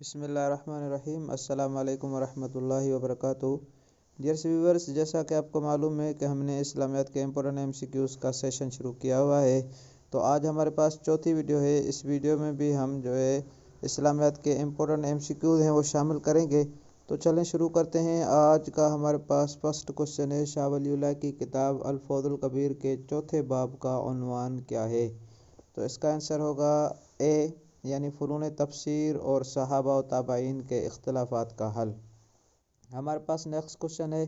بسم اللہ الرحمن الرحیم۔ السلام علیکم ورحمۃ اللہ وبرکاتہ۔ ڈیئر ویورز، جیسا کہ آپ کو معلوم ہے کہ ہم نے اسلامیات کے امپورٹنٹ MCQs کا سیشن شروع کیا ہوا ہے، تو آج ہمارے پاس چوتھی ویڈیو ہے۔ اس ویڈیو میں بھی ہم اسلامیات کے امپورٹنٹ MCQs ہیں وہ شامل کریں گے۔ تو چلیں شروع کرتے ہیں۔ آج کا ہمارے پاس فرسٹ کوشچن ہے، شاہ ولی اللہ کی کتاب الفوز الکبیر کے چوتھے باب کا عنوان کیا ہے؟ تو اس کا آنسر ہوگا اے، یعنی فنون تفسیر اور صحابہ و تابعین کے اختلافات کا حل۔ ہمارے پاس نیکسٹ کوشچن ہے،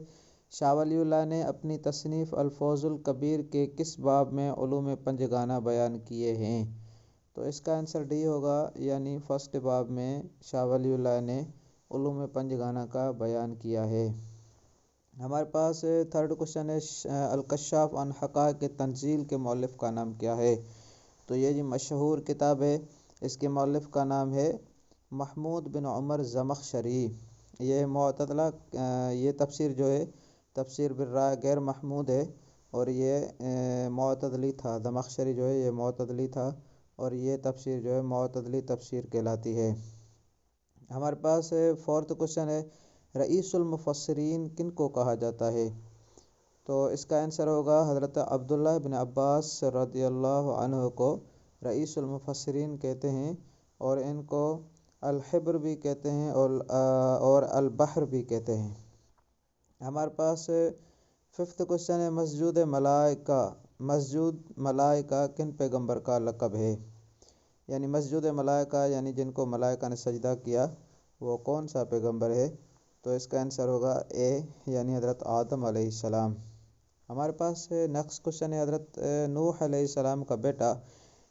شاہ ولی اللہ نے اپنی تصنیف الفوز الکبیر کے کس باب میں علوم پنجگانہ بیان کیے ہیں؟ تو اس کا آنسر ڈی ہوگا، یعنی فرسٹ باب میں شاہ ولی اللہ نے علوم پنجگانہ کا بیان کیا ہے۔ ہمارے پاس تھرڈ کوشچن ہے، الکشاف عن حقائق تنزیل کے مؤلف کا نام کیا ہے؟ تو یہ مشہور کتاب ہے، اس کے مؤلف کا نام ہے محمود بن عمر زمخشری۔ یہ معتدلہ یہ تفسیر تفسیر بالرائے غیر محمود ہے، اور یہ معتدلی تھا۔ زمخشری یہ معتدلی تھا، اور یہ تفسیر معتدلی تفسیر کہلاتی ہے۔ ہمارے پاس فورتھ کوشچن ہے، رئیس المفسرین کن کو کہا جاتا ہے؟ تو اس کا آنسر ہوگا حضرت عبداللہ بن عباس رضی اللہ عنہ کو رئیس المفسرین کہتے ہیں، اور ان کو الحبر بھی کہتے ہیں اور البحر بھی کہتے ہیں۔ ہمارے پاس ففتھ کوشچن ہے، مسجود ملائکہ کن پیغمبر کا لقب ہے؟ یعنی مسجود ملائکہ، یعنی جن کو ملائکہ نے سجدہ کیا، وہ کون سا پیغمبر ہے؟ تو اس کا آنسر ہوگا اے، یعنی حضرت آدم علیہ السلام۔ ہمارے پاس نیکسٹ کوشچن ہے، حضرت نوح علیہ السلام کا بیٹا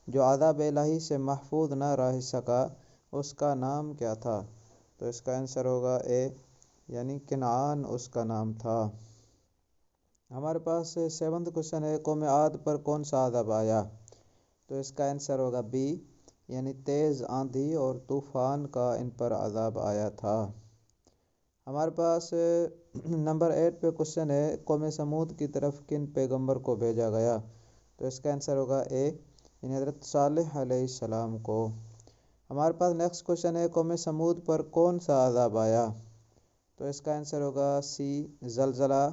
جو عذاب الہی سے محفوظ نہ رہ سکا، اس کا نام کیا تھا؟ تو اس کا آنسر ہوگا اے، یعنی کنعان اس کا نام تھا۔ ہمارے پاس سیونتھ کوشچن ہے، قوم عاد پر کون سا عذاب آیا؟ تو اس کا آنسر ہوگا بی، یعنی تیز آندھی اور طوفان کا ان پر عذاب آیا تھا۔ ہمارے پاس نمبر 8 پہ کوشچن ہے، قوم سمود کی طرف کن پیغمبر کو بھیجا گیا؟ تو اس کا آنسر ہوگا اے، یعنی حضرت صالح علیہ السلام کو۔ ہمارے پاس نیکسٹ کوشچن ہے، قوم سمود پر کون سا عذاب آیا؟ تو اس کا آنسر ہوگا سی، زلزلہ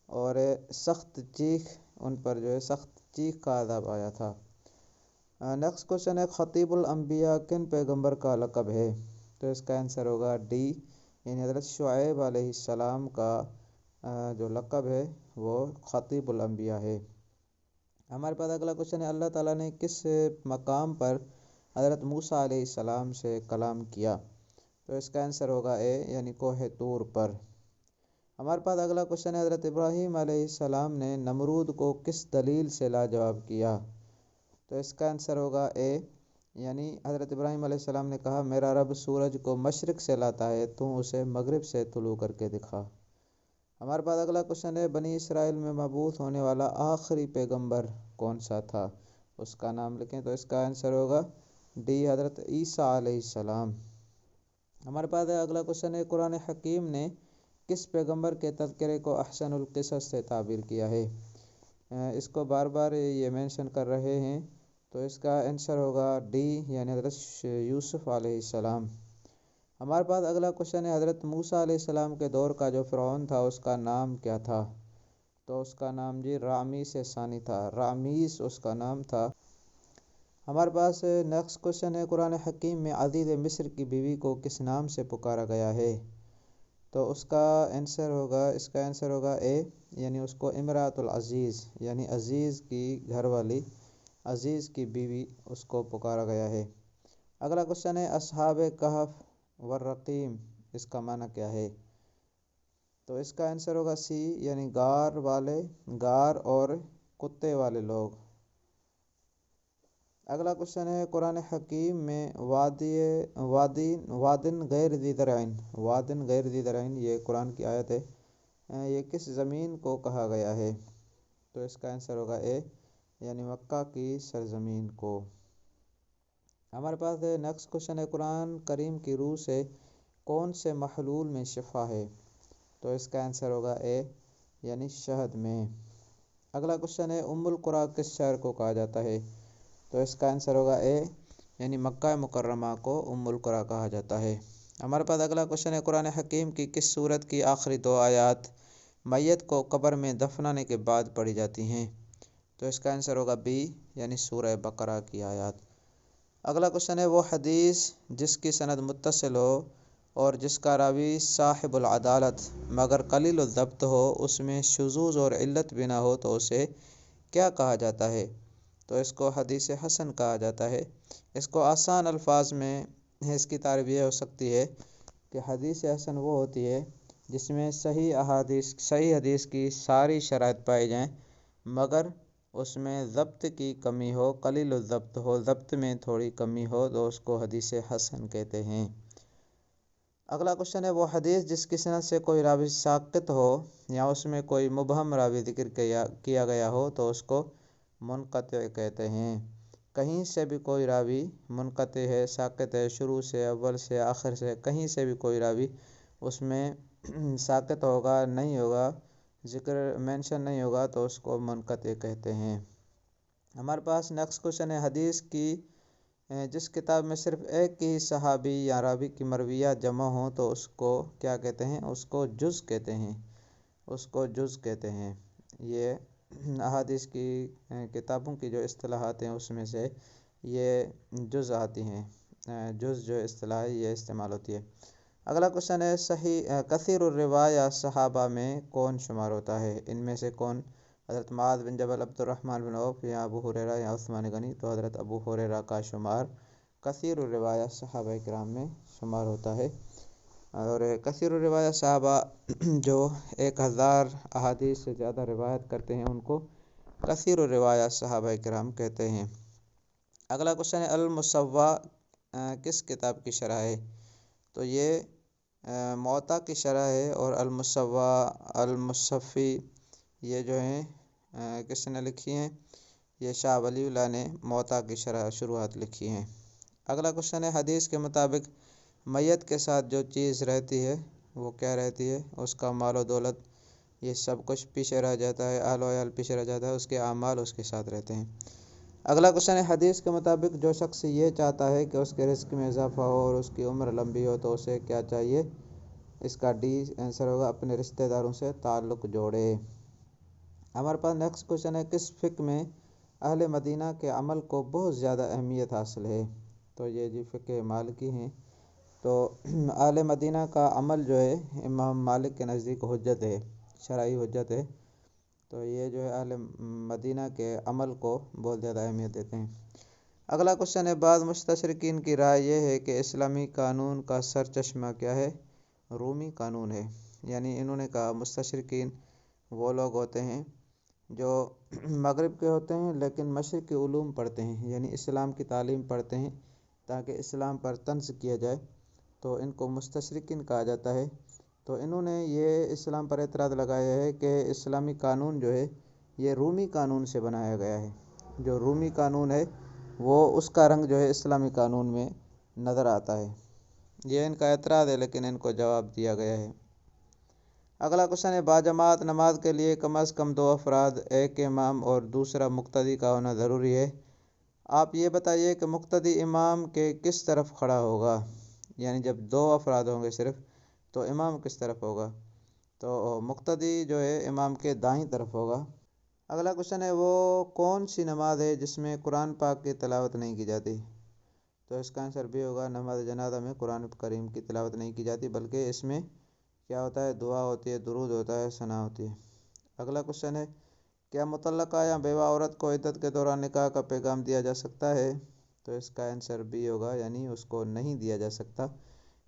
اور سخت چیخ، ان پر سخت چیخ کا عذاب آیا تھا۔ نیکسٹ کوشچن ہے، خطیب الانبیاء کن پیغمبر کا لقب ہے؟ تو اس کا آنسر ہوگا ڈی، یعنی حضرت شعیب علیہ السلام کا جو لقب ہے وہ خطیب الانبیاء ہے۔ ہمارے پاس اگلا کوشچن ہے، اللہ تعالیٰ نے کس مقام پر حضرت موسیٰ علیہ السلام سے کلام کیا؟ تو اس کا آنسر ہوگا اے، یعنی کوہ طور پر۔ ہمارے پاس اگلا کوشچن ہے، حضرت ابراہیم علیہ السلام نے نمرود کو کس دلیل سے لاجواب کیا؟ تو اس کا آنسر ہوگا اے، یعنی حضرت ابراہیم علیہ السلام نے کہا، میرا رب سورج کو مشرق سے لاتا ہے، تو اسے مغرب سے طلوع کر کے دکھا۔ ہمارے پاس اگلا کوشچن ہے، بنی اسرائیل میں مبعوث ہونے والا آخری پیغمبر کون سا تھا؟ اس کا نام لکھیں۔ تو اس کا آنسر ہوگا ڈی، حضرت عیسیٰ علیہ السلام۔ ہمارے پاس اگلا کوشچن ہے، قرآن حکیم نے کس پیغمبر کے تذکرے کو احسن القصص سے تعبیر کیا ہے؟ اس کو بار بار یہ مینشن کر رہے ہیں، تو اس کا آنسر ہوگا ڈی، یعنی حضرت یوسف علیہ السلام۔ ہمارے پاس اگلا کوشچن ہے، حضرت موسیٰ علیہ السلام کے دور کا جو فرعون تھا، اس کا نام کیا تھا؟ تو اس کا نام رامسیس ثانی تھا، رامسیس اس کا نام تھا۔ ہمارے پاس نیکسٹ کوشچن ہے، قرآن حکیم میں عزیز مصر کی بیوی کو کس نام سے پکارا گیا ہے؟ تو اس کا آنسر ہوگا اے، یعنی اس کو امرأۃ العزیز، یعنی عزیز کی گھر والی، عزیز کی بیوی، اس کو پکارا گیا ہے۔ اگلا کوشچن ہے، اصحاب کہف والرقیم، اس کا معنی کیا ہے؟ تو اس کا آنسر ہوگا سی، یعنی غار اور کتے والے لوگ۔ اگلا کوشچن ہے، قرآن حکیم میں وادن غیر ذی زرعین، یہ قرآن کی آیت ہے، یہ کس زمین کو کہا گیا ہے؟ تو اس کا آنسر ہوگا اے، یعنی مکہ کی سرزمین کو۔ ہمارے پاس نیکسٹ کوشچن ہے، قرآن کریم کی روح سے کون سے محلول میں شفا ہے؟ تو اس کا آنسر ہوگا اے، یعنی شہد میں۔ اگلا کوشچن ہے، ام القریٰ کس شہر کو کہا جاتا ہے؟ تو اس کا آنسر ہوگا اے، یعنی مکہ مکرمہ کو ام القریٰ کہا جاتا ہے۔ ہمارے پاس اگلا کوشچن ہے، قرآن حکیم کی کس سورت کی آخری 2 آیات میت کو قبر میں دفنانے کے بعد پڑھی جاتی ہیں؟ تو اس کا آنسر ہوگا بی، یعنی سورہ بقرہ کی آیات۔ اگلا کوشچن ہے، وہ حدیث جس کی سند متصل ہو اور جس کا راوی صاحب العدالت مگر قلیل الضبط ہو، اس میں شذوذ اور علت بھی نہ ہو، تو اسے کیا کہا جاتا ہے؟ تو اس کو حدیث حسن کہا جاتا ہے۔ اس کو آسان الفاظ میں اس کی تعریف یہ ہو سکتی ہے کہ حدیث حسن وہ ہوتی ہے جس میں صحیح حدیث کی ساری شرائط پائی جائیں، مگر اس میں ضبط کی کمی ہو، قلیل الضبط ہو، ضبط میں تھوڑی کمی ہو، تو اس کو حدیث حسن کہتے ہیں۔ اگلا کوشچن ہے، وہ حدیث جس کی سند سے کوئی راوی ساقط ہو یا اس میں کوئی مبہم راوی ذکر کیا گیا ہو، تو اس کو منقطع کہتے ہیں۔ کہیں سے بھی کوئی راوی منقطع ہے، ساقط ہے، شروع سے، اول سے، آخر سے، کہیں سے بھی کوئی راوی اس میں ساقط ہوگا، نہیں ہوگا، ذکر مینشن نہیں ہوگا، تو اس کو منقطع کہتے ہیں۔ ہمارے پاس نیکسٹ کوشچن ہے، حدیث کی جس کتاب میں صرف ایک ہی صحابی یا راوی کی مرویات جمع ہوں، تو اس کو کیا کہتے ہیں؟ اس کو جز کہتے ہیں، اس کو جز کہتے ہیں۔ یہ احادیث کی کتابوں کی جو اصطلاحات ہیں اس میں سے یہ جز آتی ہیں، جز جو اصطلاح ہے یہ استعمال ہوتی ہے۔ اگلا کوشچن ہے، کثیر الروایہ صحابہ میں کون شمار ہوتا ہے؟ ان میں سے کون؟ حضرت معاذ بن جبل، عبد الرحمن بن عوف، یا ابو ہریرہ، یا عثمان غنی؟ تو حضرت ابو ہریرہ کا شمار کثیر الروایہ صحابہ کرام میں شمار ہوتا ہے۔ اور کثیر الروایہ صحابہ جو 1000 احادیث سے زیادہ روایت کرتے ہیں، ان کو کثیر الروایہ صحابہ کرام کہتے ہیں۔ اگلا کوشچن ہے، المصوّع کس کتاب کی شرح ہے؟ تو یہ موطا کی شرح ہے، اور المصوّع، المصفی، یہ جو ہیں کس نے لکھی ہیں؟ یہ شاہ ولی اللہ نے موطا کی شرح شروحات لکھی ہیں۔ اگلا کوشچن ہے، حدیث کے مطابق میت کے ساتھ جو چیز رہتی ہے وہ کیا رہتی ہے؟ اس کا مال و دولت، یہ سب کچھ پیچھے رہ جاتا ہے، اہل و عیال پیچھے رہ جاتا ہے، اس کے اعمال اس کے ساتھ رہتے ہیں۔ اگلا کوشچن ہے، حدیث کے مطابق جو شخص یہ چاہتا ہے کہ اس کے رزق میں اضافہ ہو اور اس کی عمر لمبی ہو، تو اسے کیا چاہیے؟ اس کا ڈی آنسر ہوگا، اپنے رشتہ داروں سے تعلق جوڑے۔ ہمارے پاس نیکسٹ کوشچن ہے، کس فقہ میں اہل مدینہ کے عمل کو بہت زیادہ اہمیت حاصل ہے؟ تو یہ جی فقہ مالکی ہیں۔ تو اہل مدینہ کا عمل جو ہے امام مالک کے نزدیک حجت ہے، شرعی حجت ہے۔ تو یہ جو ہے اہل مدینہ کے عمل کو بہت زیادہ اہمیت دیتے ہیں۔ اگلا کوشچن ہے، بعض مستشرقین کی رائے یہ ہے کہ اسلامی قانون کا سر چشمہ کیا ہے؟ رومی قانون ہے۔ یعنی انہوں نے کہا، مستشرقین وہ لوگ ہوتے ہیں جو مغرب کے ہوتے ہیں لیکن مشرق کے علوم پڑھتے ہیں، یعنی اسلام کی تعلیم پڑھتے ہیں تاکہ اسلام پر طنز کیا جائے، تو ان کو مستشرقین کہا جاتا ہے۔ تو انہوں نے یہ اسلام پر اعتراض لگایا ہے کہ اسلامی قانون جو ہے یہ رومی قانون سے بنایا گیا ہے، جو رومی قانون ہے وہ اس کا رنگ جو ہے اسلامی قانون میں نظر آتا ہے۔ یہ ان کا اعتراض ہے، لیکن ان کو جواب دیا گیا ہے۔ اگلا کوشچن ہے، باجماعت نماز کے لیے کم از کم 2 افراد، ایک امام اور دوسرا مقتدی کا ہونا ضروری ہے۔ آپ یہ بتائیے کہ مقتدی امام کے کس طرف کھڑا ہوگا؟ یعنی جب 2 افراد ہوں گے صرف، تو امام کس طرف ہوگا؟ تو مقتدی جو ہے امام کے دائیں طرف ہوگا۔ اگلا کوشچن ہے، وہ کون سی نماز ہے جس میں قرآن پاک کی تلاوت نہیں کی جاتی؟ تو اس کا آنسر بھی ہوگا، نماز جنازہ میں قرآن کریم کی تلاوت نہیں کی جاتی، بلکہ اس میں کیا ہوتا ہے؟ دعا ہوتی ہے، درود ہوتا ہے، ثنا ہوتی ہے۔ اگلا کوشچن ہے، کیا مطلقہ یا بیوہ عورت کو عدت کے دوران نکاح کا پیغام دیا جا سکتا ہے؟ تو اس کا آنسر بھی ہوگا، یعنی اس کو نہیں دیا جا سکتا۔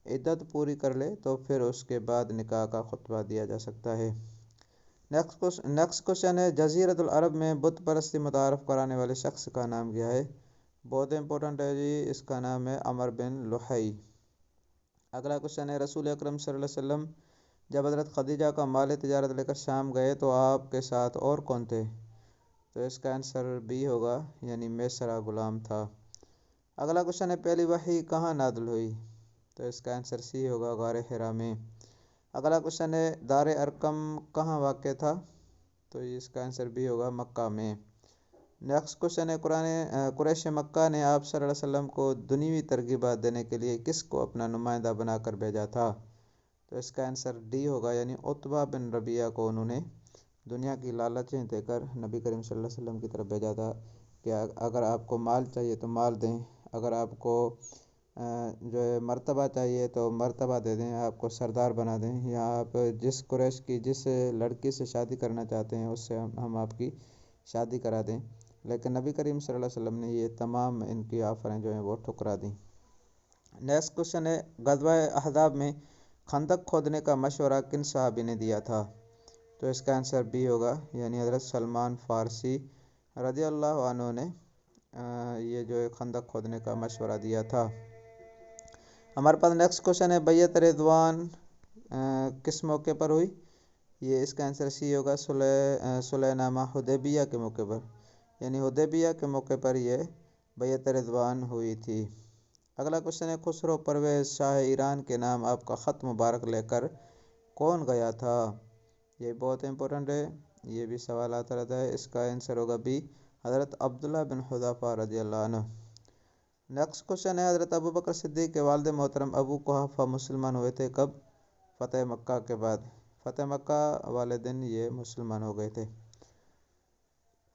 عدت پوری کر لے تو پھر اس کے بعد نکاح کا خطبہ دیا جا سکتا ہے۔ نیکسٹ کوشچن ہے، جزیرۃ العرب میں بت پرستی متعارف کرانے والے شخص کا نام کیا ہے؟ بہت امپورٹنٹ ہے جی، اس کا نام ہے عمر بن لحی۔ اگلا کوشچن ہے، رسول اکرم صلی اللہ علیہ وسلم جب حضرت خدیجہ کا مال تجارت لے کر شام گئے تو آپ کے ساتھ اور کون تھے؟ تو اس کا آنسر بی ہوگا، یعنی میسرہ غلام تھا۔ اگلا کوشچن ہے، پہلی وحی کہاں نازل ہوئی؟ تو اس کا آنسر سی ہوگا، غار حرا میں۔ اگلا کوشچن ہے، دار ارقم کہاں واقع تھا؟ تو اس کا آنسر بھی ہوگا، مکہ میں۔ نیکسٹ کوشچن ہے قریش مکہ نے آپ صلی اللہ علیہ وسلم کو دنیوی ترغیبات دینے کے لیے کس کو اپنا نمائندہ بنا کر بھیجا تھا؟ تو اس کا آنسر ڈی ہوگا، یعنی عتبہ بن ربیعہ کو انہوں نے دنیا کی لالچیں دے کر نبی کریم صلی اللہ علیہ وسلم کی طرف بھیجا تھا کہ اگر آپ کو مال چاہیے تو مال دیں، اگر آپ کو جو ہے مرتبہ چاہیے تو مرتبہ دے دیں، آپ کو سردار بنا دیں، یا آپ جس قریش کی جس لڑکی سے شادی کرنا چاہتے ہیں اس سے ہم آپ کی شادی کرا دیں۔ لیکن نبی کریم صلی اللہ علیہ وسلم نے یہ تمام ان کی آفریں جو ہیں وہ ٹھکرا دیں۔ نیکسٹ کوشچن ہے غزوہ احزاب میں خندق کھودنے کا مشورہ کن صحابی نے دیا تھا؟ تو اس کا آنسر بی ہوگا، یعنی حضرت سلمان فارسی رضی اللہ عنہ نے یہ جو ہے خندق کھودنے کا مشورہ دیا تھا۔ ہمارے پاس نیکسٹ کوشچن ہے بیعت رضوان کس موقع پر ہوئی؟ یہ اس کا آنسر سی ہوگا، صلح نامہ حدیبیہ کے موقع پر، یعنی حدیبیہ کے موقع پر یہ بیعت رضوان ہوئی تھی۔ اگلا کوشچن ہے خسرو پرویز شاہ ایران کے نام آپ کا خط مبارک لے کر کون گیا تھا؟ یہ بہت امپورٹنٹ ہے، یہ بھی سوال آتا رہتا ہے۔ اس کا آنسر ہوگا بی، حضرت عبداللہ بن حذافہ رضی اللہ عنہ۔ نیکسٹ کوشچن ہے حضرت ابوبکر صدیق کے والد محترم ابو قحافہ مسلمان ہوئے تھے کب؟ فتح مکہ کے بعد، فتح مکہ والے دن یہ مسلمان ہو گئے تھے۔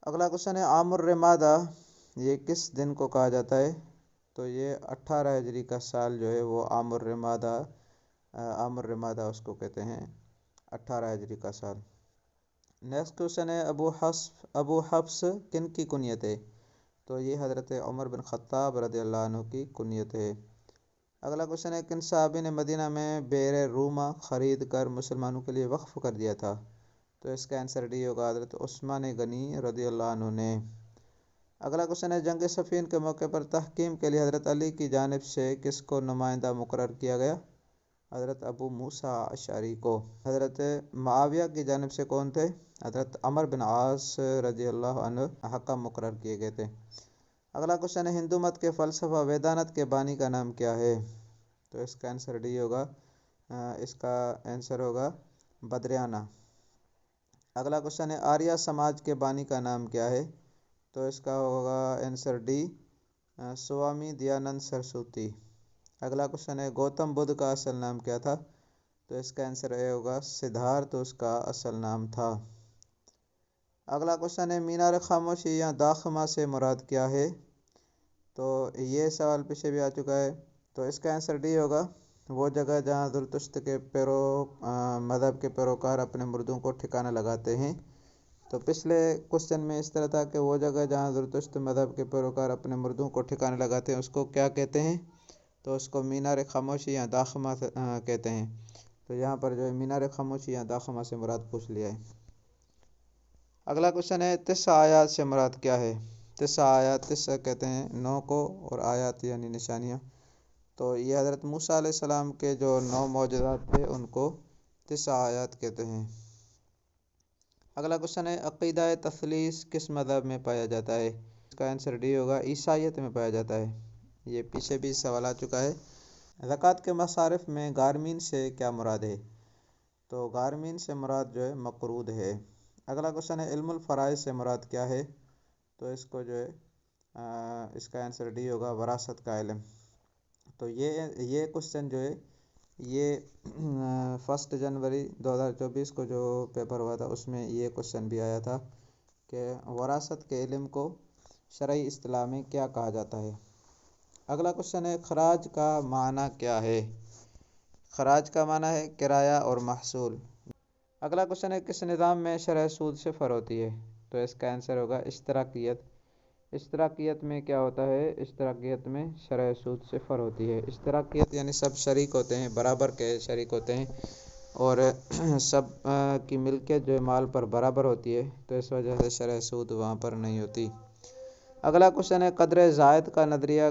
اگلا کوشچن ہے عام الرمادہ یہ کس دن کو کہا جاتا ہے؟ تو یہ 18 ہجری کا سال جو ہے وہ عام الرمادہ اس کو کہتے ہیں، 18 ہجری کا سال۔ نیکسٹ کوشچن ہے ابو حفص کن کی کنیت ہے؟ تو یہ حضرت عمر بن خطاب رضی اللہ عنہ کی کنیت ہے۔ اگلا کوشچن ہے کن صحابی نے مدینہ میں بئر رومہ خرید کر مسلمانوں کے لیے وقف کر دیا تھا؟ تو اس کا آنسر ڈی ہوگا، حضرت عثمان غنی رضی اللہ عنہ نے۔ اگلا کوشچن ہے جنگ صفین کے موقع پر تحکیم کے لیے حضرت علی کی جانب سے کس کو نمائندہ مقرر کیا گیا؟ حضرت ابو موسیٰ اشعری کو۔ حضرت معاویہ کی جانب سے کون تھے؟ حضرت عمرو بن عاص رضی اللہ عنہ حکم مقرر کیے گئے تھے۔ اگلا کوشچن ہے ہندو مت کے فلسفہ ویدانت کے بانی کا نام کیا ہے؟ تو اس کا آنسر ڈی ہوگا، اس کا آنسر ہوگا بدریانہ۔ اگلا کوشچن ہے آریہ سماج کے بانی کا نام کیا ہے؟ تو اس کا ہوگا آنسر ڈی، سوامی دیانند سرسوتی۔ اگلا کوشچن ہے گوتم بدھ کا اصل نام کیا تھا؟ تو اس کا آنسر اے ہوگا، سدھارتھ اس کا اصل نام تھا۔ اگلا کوشچن ہے مینار خاموشی یا داخمہ سے مراد کیا ہے؟ تو یہ سوال پیچھے بھی آ چکا ہے، تو اس کا آنسر ڈی ہوگا، وہ جگہ جہاں زرتشت کے مذہب کے پیروکار اپنے مردوں کو ٹھکانہ لگاتے ہیں۔ تو پچھلے کوشچن میں اس طرح تھا کہ وہ جگہ جہاں زرتشت مذہب کے پیروکار اپنے مردوں کو ٹھکانے لگاتے ہیں اس کو کیا کہتے ہیں؟ تو اس کو مینار خاموشی یا داخمہ کہتے ہیں۔ تو یہاں پر جو ہے مینار خاموشی یا داخمہ سے مراد پوچھ لیا ہے۔ اگلا کوشچن ہے 9 آیات سے مراد کیا ہے؟ 9 آیات، 9 کہتے ہیں 9 کو، اور آیات یعنی نشانیاں، تو یہ حضرت موسیٰ علیہ السلام کے جو 9 معجزات تھے ان کو 9 آیات کہتے ہیں۔ اگلا کوشچن ہے عقیدہ تثلیث کس مذہب میں پایا جاتا ہے؟ اس کا آنسر ڈی ہوگا، عیسائیت میں پایا جاتا ہے۔ یہ پیچھے بھی سوال آ چکا ہے۔ زکوٰۃ کے مصارف میں غارمین سے کیا مراد ہے؟ تو غارمین سے مراد جو ہے مقروض ہے۔ اگلا کوشچن ہے علم الفرائض سے مراد کیا ہے؟ تو اس کو جو ہے اس کا آنسر ڈی ہوگا، وراثت کا علم۔ تو یہ کوشچن جو ہے یہ 1 جنوری 2024 کو جو پیپر ہوا تھا اس میں یہ کوشچن بھی آیا تھا کہ وراثت کے علم کو شرعی اصطلاح میں کیا کہا جاتا ہے۔ اگلا کوشچن ہے خراج کا معنی کیا ہے؟ خراج کا معنی ہے کرایہ اور محصول۔ اگلا کوشچن ہے کس نظام میں شرح سود صفر ہوتی ہے؟ تو اس کا آنسر ہوگا اشتراکیت۔ اشتراکیت میں کیا ہوتا ہے؟ اشتراکیت میں شرح سود صفر ہوتی ہے۔ اشتراکیت یعنی سب شریک ہوتے ہیں، برابر کے شریک ہوتے ہیں، اور سب کی ملکیت جو ہے مال پر برابر ہوتی ہے، تو اس وجہ سے شرح سود وہاں پر نہیں ہوتی۔ اگلا کوشچن ہے قدر زائد کا نظریہ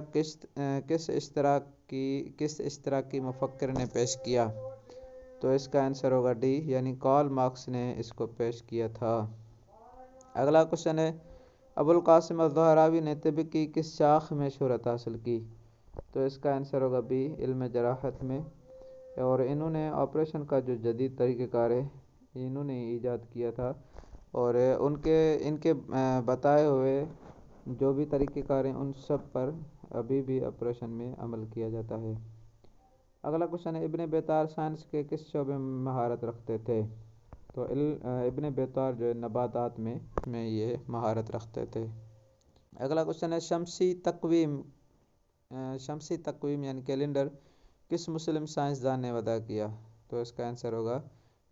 کس اشتراکی مفکر نے پیش کیا؟ تو اس کا آنسر ہوگا ڈی، یعنی کارل مارکس نے اس کو پیش کیا تھا۔ اگلا کوشچن ہے ابوالقاسم الزہراوی نے طب کی کس شاخ میں شہرت حاصل کی؟ تو اس کا آنسر ہوگا بی، علم جراحت میں، اور انہوں نے آپریشن کا جو جدید طریقہ کار ہے انہوں نے ایجاد کیا تھا، اور ان کے بتائے ہوئے جو بھی طریقہ کار ہیں ان سب پر ابھی بھی آپریشن میں عمل کیا جاتا ہے۔ اگلا کوشچن ہے، ابن بیطار سائنس کے کس شعبے میں مہارت رکھتے تھے؟ تو ابن بیطار جو ہے نباتات میں یہ مہارت رکھتے تھے۔ اگلا کوشچن ہے، شمسی تقویم یعنی کیلنڈر کس مسلم سائنسدان نے وضع کیا؟ تو اس کا آنسر ہوگا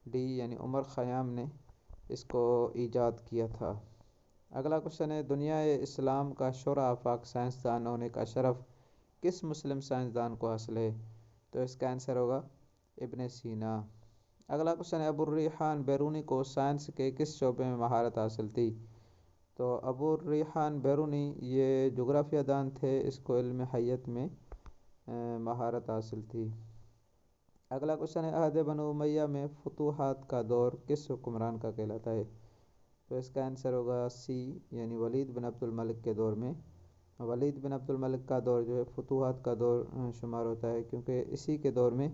ڈی یعنی عمر خیام نے اس کو ایجاد کیا تھا۔ اگلا کوشچن ہے، دنیا اسلام کا شرح آفاق سائنسدان ہونے کا شرف کس مسلم سائنسدان کو حاصل ہے؟ تو اس کا آنسر ہوگا ابن سینا۔ اگلا کوشچن ہے، ابو الریحان بیرونی کو سائنس کے کس شعبے میں مہارت حاصل تھی؟ تو ابو الریحان بیرونی یہ جغرافیہ دان تھے، اس کو علم حیات میں مہارت حاصل تھی۔ اگلا کوشچن ہے، عہد بنو امیہ میں فتوحات کا دور کس حکمران کا کہلاتا ہے؟ تو اس کا آنسر ہوگا سی یعنی ولید بن عبد الملک کے دور میں۔ ولید بن عبد الملک کا دور جو ہے فتوحات کا دور شمار ہوتا ہے، کیونکہ اسی کے دور میں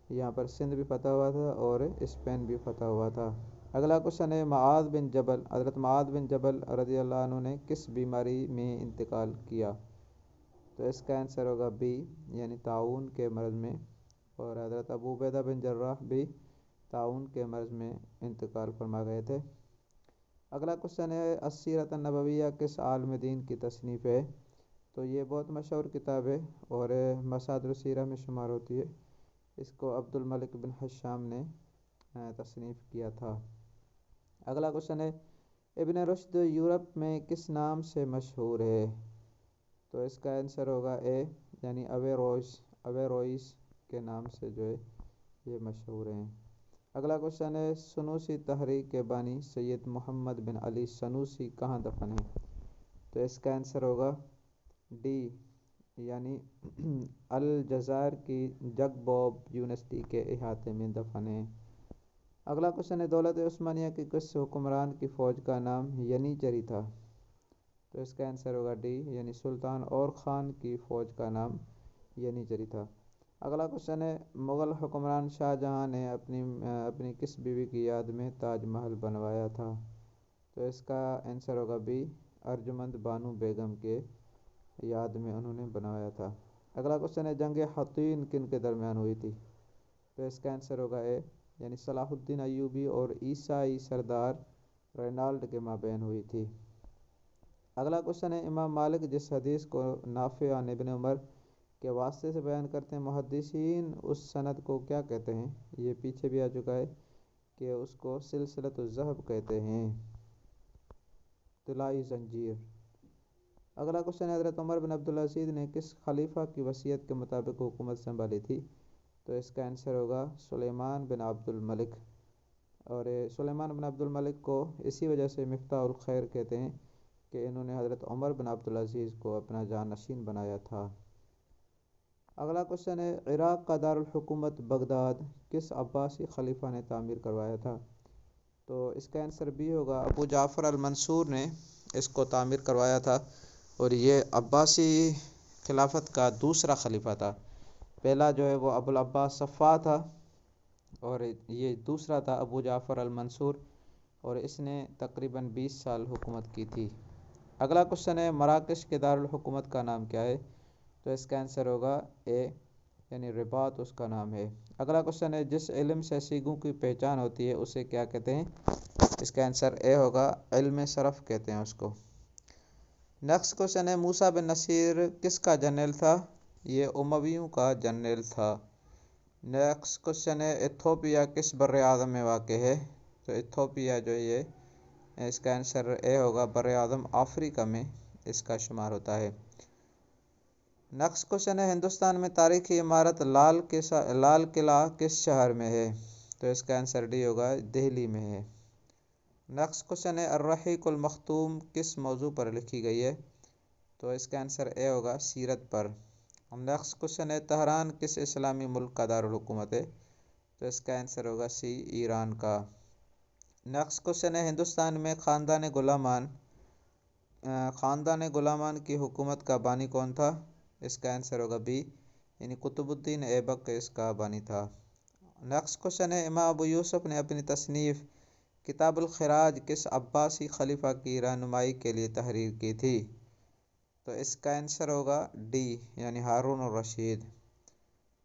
یہاں پر سندھ بھی فتح ہوا تھا اور اسپین بھی فتح ہوا تھا۔ اگلا کوشچن ہے، حضرت معاذ بن جبل رضی اللہ عنہ نے کس بیماری میں انتقال کیا؟ تو اس کا آنسر ہوگا بی یعنی طاعون کے مرض میں، اور حضرت ابو عبیدہ بن جراح بھی طاعون کے مرض میں انتقال فرما گئے تھے۔ اگلا کوشچن ہے، السیرۃ النبویہ کس عالم دین کی تصنیف ہے؟ تو یہ بہت مشہور کتاب ہے اور مصادر السیرہ میں شمار ہوتی ہے، اس کو عبد الملک بن حشام نے تصنیف کیا تھا۔ اگلا کوشچن ہے، ابن رشد یورپ میں کس نام سے مشہور ہے؟ تو اس کا آنسر ہوگا اے یعنی اویرویس کے نام سے جو ہے یہ مشہور ہیں۔ اگلا کوشچن ہے، سنوسی تحریک کے بانی سید محمد بن علی سنوسی کہاں دفن ہیں؟ تو اس کا آنسر ہوگا ڈی یعنی الجزائر کی جگ بوب یونیورسٹی کے احاطے میں دفن ہیں۔ اگلا کوشچن ہے، دولت عثمانیہ کے کس حکمران کی فوج کا نام ینیچری تھا؟ تو اس کا آنسر ہوگا ڈی یعنی سلطان اور خان کی فوج کا نام ینیچری تھا۔ اگلا کوشچن ہے، مغل حکمران شاہ جہاں نے اپنی کس بیوی کی یاد میں تاج محل بنوایا تھا؟ تو اس کا آنسر ہوگا بی ارجمند بانو بیگم کے یاد میں انہوں نے بنوایا تھا۔ اگلا کوشچن ہے، جنگ حطین کن کے درمیان ہوئی تھی؟ تو اس کا آنسر ہوگا اے یعنی صلاح الدین ایوبی اور عیسائی سردار رینالڈ کے مابین ہوئی تھی۔ اگلا کوشچن ہے، امام مالک جس حدیث کو نافع عن ابن عمر کے واسطے سے بیان کرتے ہیں، محدثین اس سند کو کیا کہتے ہیں؟ یہ پیچھے بھی آ چکا ہے کہ اس کو سلسلۃ الذہب کہتے ہیں، طلائی زنجیر۔ اگلا کوشچن ہے، حضرت عمر بن عبدالعزیز نے کس خلیفہ کی وصیت کے مطابق حکومت سنبھالی تھی؟ تو اس کا آنسر ہوگا سلیمان بن عبد الملک، اور سلیمان بن عبد الملک کو اسی وجہ سے مفتاح الخیر کہتے ہیں کہ انہوں نے حضرت عمر بن عبدالعزیز کو اپنا جانشین بنایا تھا۔ اگلا کوشچن ہے، عراق کا دارالحکومت بغداد کس عباسی خلیفہ نے تعمیر کروایا تھا؟ تو اس کا آنسر بھی ہوگا ابو جعفر المنصور نے اس کو تعمیر کروایا تھا، اور یہ عباسی خلافت کا دوسرا خلیفہ تھا۔ پہلا جو ہے وہ ابو العباس صفوی تھا، اور یہ دوسرا تھا ابو جعفر المنصور، اور اس نے تقریباً 20 سال حکومت کی تھی۔ اگلا کوشچن ہے، مراکش کے دارالحکومت کا نام کیا ہے؟ تو اس کا آنسر ہوگا اے یعنی رباط اس کا نام ہے۔ اگلا کوشچن ہے، جس علم سے سیگوں کی پہچان ہوتی ہے اسے کیا کہتے ہیں؟ اس کا آنسر اے ہوگا علم صرف کہتے ہیں اس کو۔ نیکسٹ کوشچن ہے، موسیٰ بن نصیر کس کا جنرل تھا؟ یہ امویوں کا جنرل تھا۔ نیکسٹ کوشچن ہے، ایتھوپیا کس بر اعظم میں واقع ہے؟ تو ایتھوپیا جو ہے اس کا آنسر اے ہوگا بر اعظم افریقہ میں اس کا شمار ہوتا ہے۔ نیکسٹ کوشچن ہے، ہندوستان میں تاریخی عمارت لال قلعہ کس شہر میں ہے؟ تو اس کا آنسر ڈی ہوگا دہلی میں ہے۔ نیکسٹ کوشچن ہے، الرحیق المختوم کس موضوع پر لکھی گئی ہے؟ تو اس کا آنسر اے ہوگا سیرت پر۔ نیکسٹ کوشچن ہے، طہران کس اسلامی ملک کا دارالحکومت ہے؟ تو اس کا آنسر ہوگا سی ایران کا۔ نیکسٹ کوشچن ہے، ہندوستان میں خاندان غلامان کی حکومت کا بانی کون تھا؟ اس کا آنسر ہوگا بی یعنی قطب الدین ایبک اس کا بانی تھا۔ نیکسٹ کوشچن ہے، امام ابو یوسف نے اپنی تصنیف کتاب الخراج کس عباسی خلیفہ کی رہنمائی کے لیے تحریر کی تھی؟ تو اس کا آنسر ہوگا ڈی یعنی ہارون الرشید۔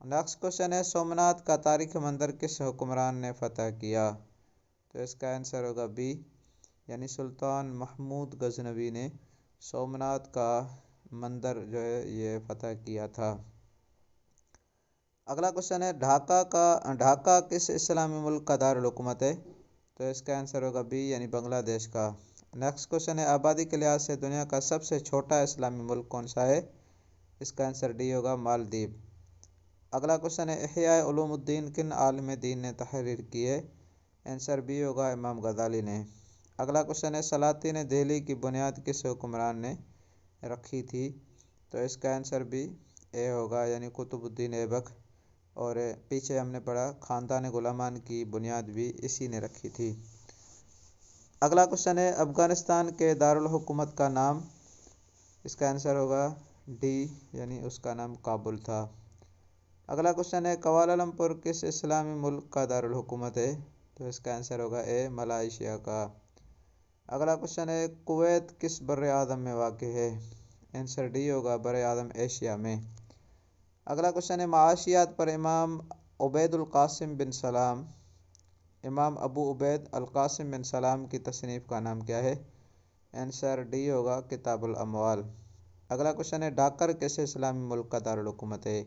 نیکسٹ کوشچن ہے سومناتھ کا تاریخی مندر کس حکمران نے فتح کیا؟ تو اس کا آنسر ہوگا بی یعنی سلطان محمود غزنوی نے سومناتھ کا مندر جو ہے یہ فتح کیا تھا۔ اگلا کوشچن ہے ڈھاکہ کس اسلامی ملک کا دارالحکومت ہے؟ تو اس کا آنسر ہوگا بی یعنی بنگلہ دیش کا۔ نیکسٹ کوشچن ہے آبادی کے لحاظ سے دنیا کا سب سے چھوٹا اسلامی ملک کون سا ہے؟ اس کا آنسر ڈی ہوگا مالدیپ۔ اگلا کوشچن ہے احیاء علوم الدین کن عالم دین نے تحریر کی ہے؟ آنسر بی ہوگا امام غزالی نے۔ اگلا کوشچن ہے سلاطین دہلی کی بنیاد کس حکمران نے رکھی تھی؟ تو اس کا آنسر بھی اے ہوگا یعنی قطب الدین ایبک، اور پیچھے ہم نے پڑھا خاندان غلامان کی بنیاد بھی اسی نے رکھی تھی۔ اگلا کوشچن ہے افغانستان کے دارالحکومت کا نام؟ اس کا آنسر ہوگا ڈی یعنی اس کا نام کابل تھا۔ اگلا کوشچن ہے کوالالمپور کس اسلامی ملک کا دارالحکومت ہے؟ تو اس کا آنسر ہوگا اے ملائیشیا کا۔ اگلا کوشچن ہے کویت کس بر اعظم میں واقع ہے؟ آنسر ڈی ہوگا بر اعظم ایشیا میں۔ اگلا کوشچن ہے معاشیات پر امام عبید القاسم بن سلام امام ابو عبید القاسم بن سلام کی تصنیف کا نام کیا ہے؟ آنسر ڈی ہوگا کتاب الاموال۔ اگلا کوشچن ہے ڈھاکہ کس اسلامی ملک کا دارالحکومت ہے؟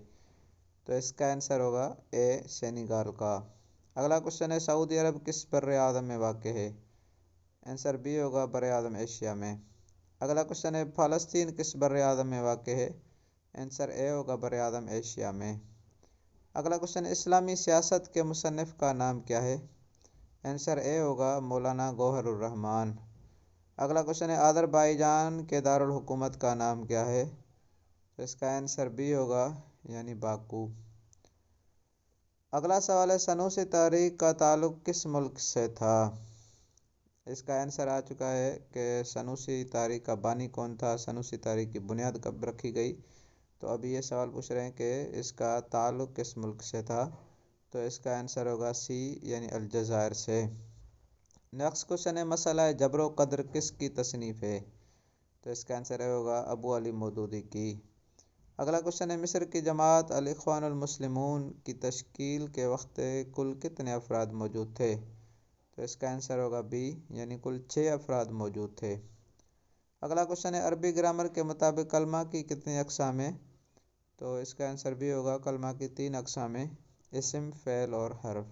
تو اس کا آنسر ہوگا اے سینیگال کا۔ اگلا کوشچن ہے سعودی عرب کس بر اعظم میں واقع ہے؟ آنسر بی ہوگا بر اعظم ایشیا میں۔ اگلا کوشچن ہے فلسطین کس بر اعظم میں واقع ہے؟ آنسر اے ہوگا بر اعظم ایشیا میں۔ اگلا کوشچن ہے اسلامی سیاست کے مصنف کا نام کیا ہے؟ آنسر اے ہوگا مولانا گوہر الرحمان۔ اگلا کوشچن ہے آذربائیجان کے دارالحکومت کا نام کیا ہے؟ تو اس کا آنسر بی ہوگا یعنی باکو۔ اگلا سوال ہے سنوسی تحریک کا تعلق کس ملک سے تھا؟ اس کا آنسر آ چکا ہے کہ سنوسی تحریک کا بانی کون تھا، سنوسی تحریک کی بنیاد کب رکھی گئی؟ تو ابھی یہ سوال پوچھ رہے ہیں کہ اس کا تعلق کس ملک سے تھا، تو اس کا آنسر ہوگا سی یعنی الجزائر سے۔ نیکسٹ کوشچن ہے مسئلہ جبر و قدر کس کی تصنیف ہے؟ تو اس کا آنسر ہوگا ابو علی مودودی کی۔ اگلا کوشچن ہے مصر کی جماعت الاخوان المسلمون کی تشکیل کے وقت کل کتنے افراد موجود تھے؟ تو اس کا آنسر ہوگا بی یعنی کل 6 افراد موجود تھے۔ اگلا کوشچن ہے عربی گرامر کے مطابق کلمہ کی کتنی اقسام ہیں؟ تو اس کا آنسر بھی ہوگا کلمہ کی 3 اقسام ہیں، اسم، فعل اور حرف۔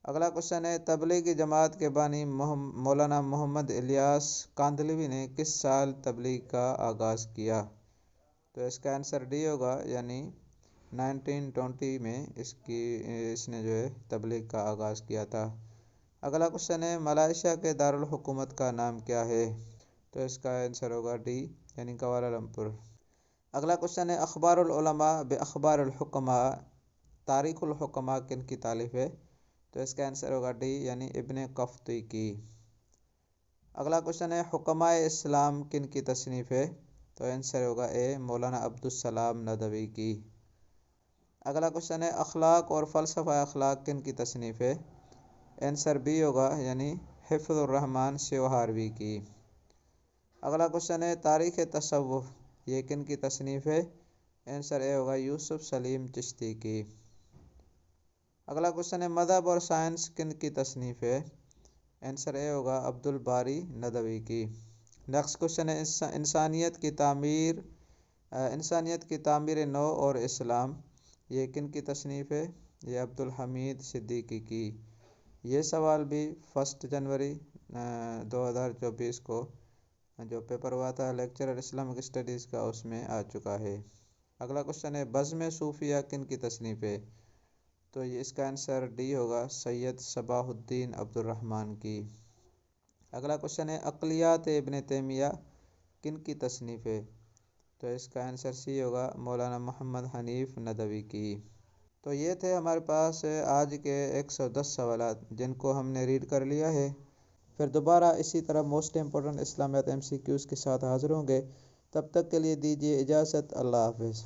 اگلا کوشچن ہے تبلیغی جماعت کے بانی مولانا محمد الیاس کاندھلوی نے کس سال تبلیغ کا آغاز کیا؟ تو اس کا آنسر ڈی ہوگا یعنی 1920 میں اس نے جو ہے تبلیغ کا آغاز کیا تھا۔ اگلا کوشچن ہے ملائیشیا کے دارالحکومت کا نام کیا ہے؟ تو اس کا آنسر ہوگا ڈی یعنی کوالالمپور۔ اگلا کوشچن ہے اخبار العلماء باخبار الحکماء تاریخ الحکماء کن کی تالیف ہے؟ تو اس کا آنسر ہوگا ڈی یعنی ابن قفطی کی۔ اگلا کوشچن ہے حکماء اسلام کن کی تصنیف ہے؟ تو آنسر ہوگا اے مولانا عبدالسلام ندوی کی۔ اگلا کوشچن ہے اخلاق اور فلسفہ اخلاق کن کی تصنیف ہے؟ آنسر بی ہوگا یعنی حفظ الرحمن سیوہاروی کی۔ اگلا کوشچن ہے تاریخ تصوف یہ کن کی تصنیف ہے؟ آنسر اے ہوگا یوسف سلیم چشتی کی۔ اگلا کوشچن ہے مذہب اور سائنس کن کی تصنیف ہے؟ آنسر اے ہوگا عبدالباری ندوی کی۔ نیکسٹ کوشچن ہے انسانیت کی تعمیر نو اور اسلام یہ کن کی تصنیف ہے؟ یہ عبدالحمید صدیقی کی۔ یہ سوال بھی 1 جنوری 2024 کو جو پیپر ہوا تھا لیکچرر اسلامک اسٹڈیز کا اس میں آ چکا ہے۔ اگلا کوشچن ہے بزم صوفیہ کن کی تصنیف ہے؟ تو اس کا آنسر ڈی ہوگا سید صباح الدین عبدالرحمن کی۔ اگلا کوشچن ہے عقلیات ابن تیمیہ کن کی تصنیف ہے؟ تو اس کا آنسر سی ہوگا مولانا محمد حنیف ندوی کی۔ تو یہ تھے ہمارے پاس آج کے 110 سوالات جن کو ہم نے ریڈ کر لیا ہے۔ پھر دوبارہ اسی طرح موسٹ امپورٹنٹ اسلامیات MCQs کے ساتھ حاضر ہوں گے، تب تک کے لیے دیجیے اجازت، اللہ حافظ۔